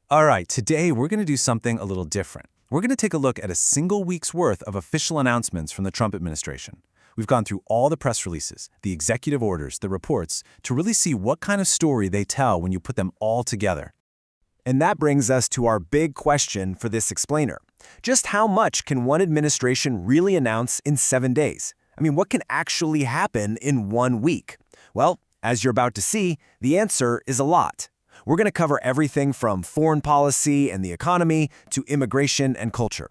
All right, today we're going to do something a little different. We're going to take a look at a single week's worth of official announcements from the Trump administration. We've gone through all the press releases, the executive orders, the reports, to really see what kind of story they tell when you put them all together. And that brings us to our big question for this explainer. Just how much can one administration really announce in 7 days? I mean, what can actually happen in 1 week? Well, as you're about to see, the answer is a lot. We're going to cover everything from foreign policy and the economy to immigration and culture.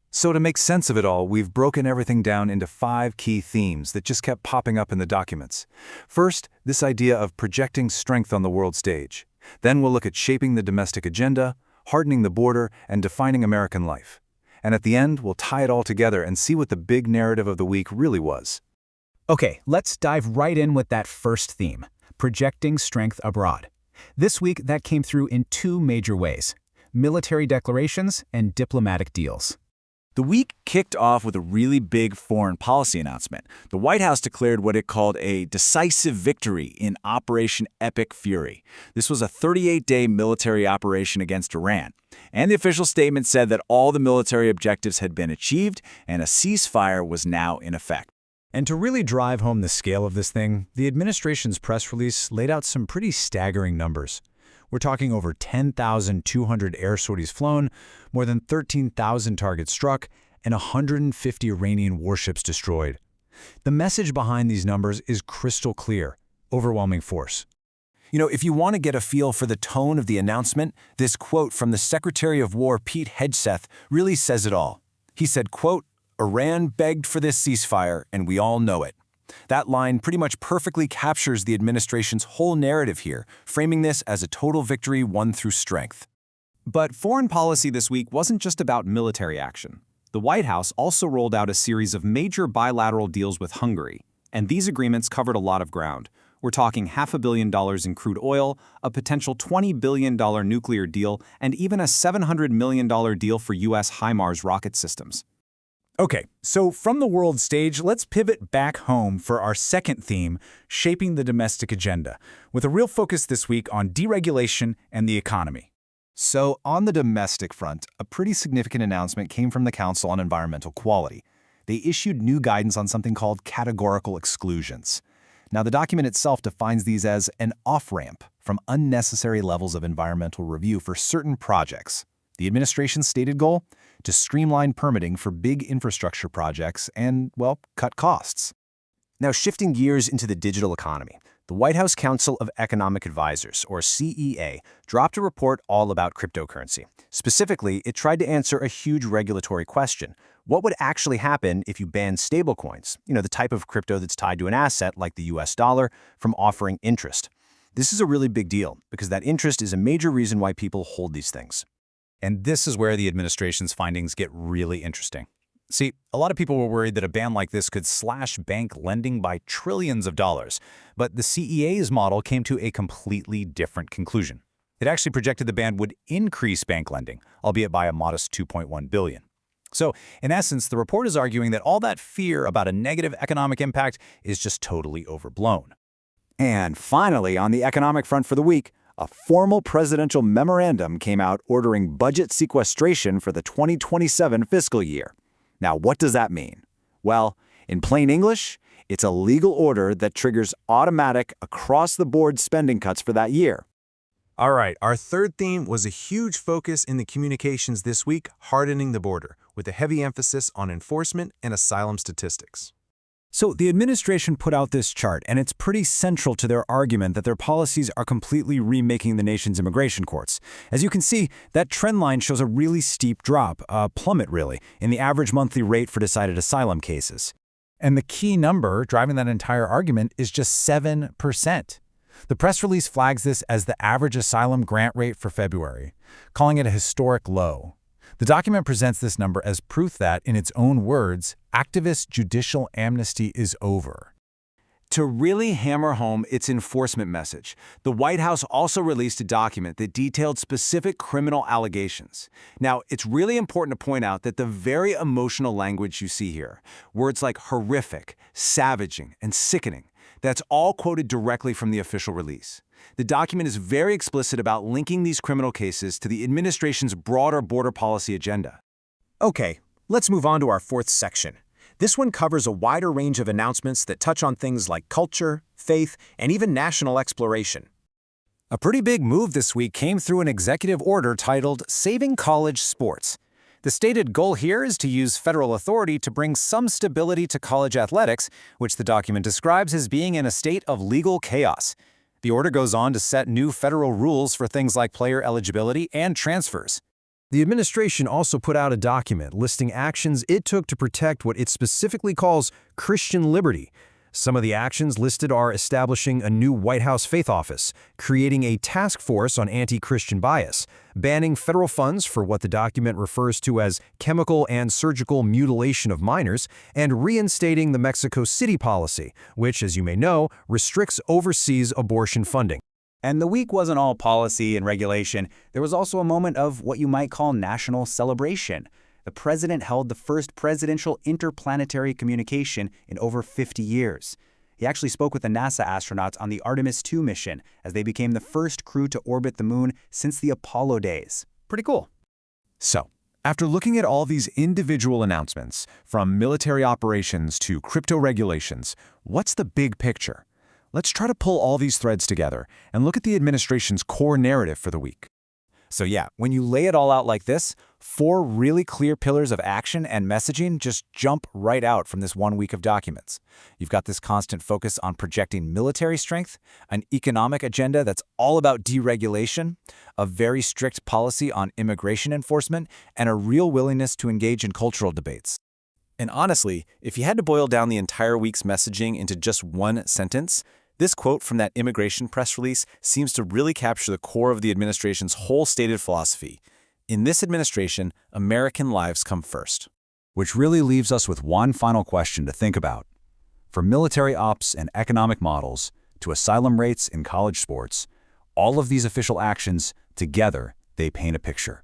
So to make sense of it all, we've broken everything down into 5 key themes that just kept popping up in the documents. First, this idea of projecting strength on the world stage. Then we'll look at shaping the domestic agenda, hardening the border, and defining American life. And at the end, we'll tie it all together and see what the big narrative of the week really was. Okay, let's dive right in with that first theme, projecting strength abroad. This week, that came through in 2 major ways: military declarations and diplomatic deals. The week kicked off with a really big foreign policy announcement. The White House declared what it called a decisive victory in Operation Epic Fury. This was a 38-day military operation against Iran. And the official statement said that all the military objectives had been achieved and a ceasefire was now in effect. And to really drive home the scale of this thing, the administration's press release laid out some pretty staggering numbers. We're talking over 10,200 air sorties flown, more than 13,000 targets struck, and 150 Iranian warships destroyed. The message behind these numbers is crystal clear: overwhelming force. You know, if you want to get a feel for the tone of the announcement, this quote from the Secretary of War, Pete Hegseth, really says it all. He said, quote, "Iran begged for this ceasefire, and we all know it." That line pretty much perfectly captures the administration's whole narrative here, framing this as a total victory won through strength. But foreign policy this week wasn't just about military action. The White House also rolled out a series of major bilateral deals with Hungary, and these agreements covered a lot of ground. We're talking $500 million in crude oil, a potential $20 billion nuclear deal, and even a $700 million deal for U.S. HIMARS rocket systems. Okay, so from the world stage, let's pivot back home for our second theme, shaping the domestic agenda, with a real focus this week on deregulation and the economy. So on the domestic front, a pretty significant announcement came from the Council on Environmental Quality. They issued new guidance on something called categorical exclusions. Now, the document itself defines these as an off-ramp from unnecessary levels of environmental review for certain projects. The administration's stated goal? To streamline permitting for big infrastructure projects and, well, cut costs. Now, shifting gears into the digital economy, the White House Council of Economic Advisors, or CEA, dropped a report all about cryptocurrency. Specifically, it tried to answer a huge regulatory question. What would actually happen if you banned stablecoins, the type of crypto that's tied to an asset like the US dollar, from offering interest? This is a really big deal because that interest is a major reason why people hold these things. And this is where the administration's findings get really interesting. See, a lot of people were worried that a ban like this could slash bank lending by trillions of dollars, but the CEA's model came to a completely different conclusion. It actually projected the ban would increase bank lending, albeit by a modest $2.1 billion. So, in essence, the report is arguing that all that fear about a negative economic impact is just totally overblown. And finally, on the economic front for the week, a formal presidential memorandum came out ordering budget sequestration for the 2027 fiscal year. Now, what does that mean? Well, in plain English, it's a legal order that triggers automatic, across-the-board spending cuts for that year. All right, our third theme was a huge focus in the communications this week, hardening the border, with a heavy emphasis on enforcement and asylum statistics. So the administration put out this chart, and it's pretty central to their argument that their policies are completely remaking the nation's immigration courts. As you can see, that trend line shows a really steep drop, a plummet really, in the average monthly rate for decided asylum cases. And the key number driving that entire argument is just 7%. The press release flags this as the average asylum grant rate for February, calling it a historic low. The document presents this number as proof that, in its own words, activist judicial amnesty is over. To really hammer home its enforcement message, the White House also released a document that detailed specific criminal allegations. Now, it's really important to point out that the very emotional language you see here, words like horrific, savaging, and sickening, that's all quoted directly from the official release. The document is very explicit about linking these criminal cases to the administration's broader border policy agenda. Okay, let's move on to our fourth section. This one covers a wider range of announcements that touch on things like culture, faith, and even national exploration. A pretty big move this week came through an executive order titled Saving College Sports. The stated goal here is to use federal authority to bring some stability to college athletics, which the document describes as being in a state of legal chaos. The order goes on to set new federal rules for things like player eligibility and transfers. The administration also put out a document listing actions it took to protect what it specifically calls Christian liberty. Some of the actions listed are establishing a new White House faith office, creating a task force on anti-Christian bias, banning federal funds for what the document refers to as chemical and surgical mutilation of minors, and reinstating the Mexico City policy, which, as you may know, restricts overseas abortion funding. And the week wasn't all policy and regulation. There was also a moment of what you might call national celebration. The president held the first presidential interplanetary communication in over 50 years. He actually spoke with the NASA astronauts on the Artemis II mission as they became the first crew to orbit the moon since the Apollo days. Pretty cool. So, after looking at all these individual announcements, from military operations to crypto regulations, what's the big picture? Let's try to pull all these threads together and look at the administration's core narrative for the week. So yeah, when you lay it all out like this, 4 really clear pillars of action and messaging just jump right out from this 1 week of documents. You've got this constant focus on projecting military strength, an economic agenda that's all about deregulation, a very strict policy on immigration enforcement, and a real willingness to engage in cultural debates. And honestly, if you had to boil down the entire week's messaging into just one sentence, this quote from that immigration press release seems to really capture the core of the administration's whole stated philosophy. In this administration, American lives come first. Which really leaves us with one final question to think about. From military ops and economic models to asylum rates in college sports, all of these official actions, together, they paint a picture.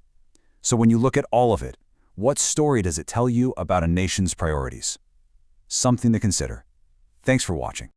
So when you look at all of it, what story does it tell you about a nation's priorities? Something to consider. Thanks for watching.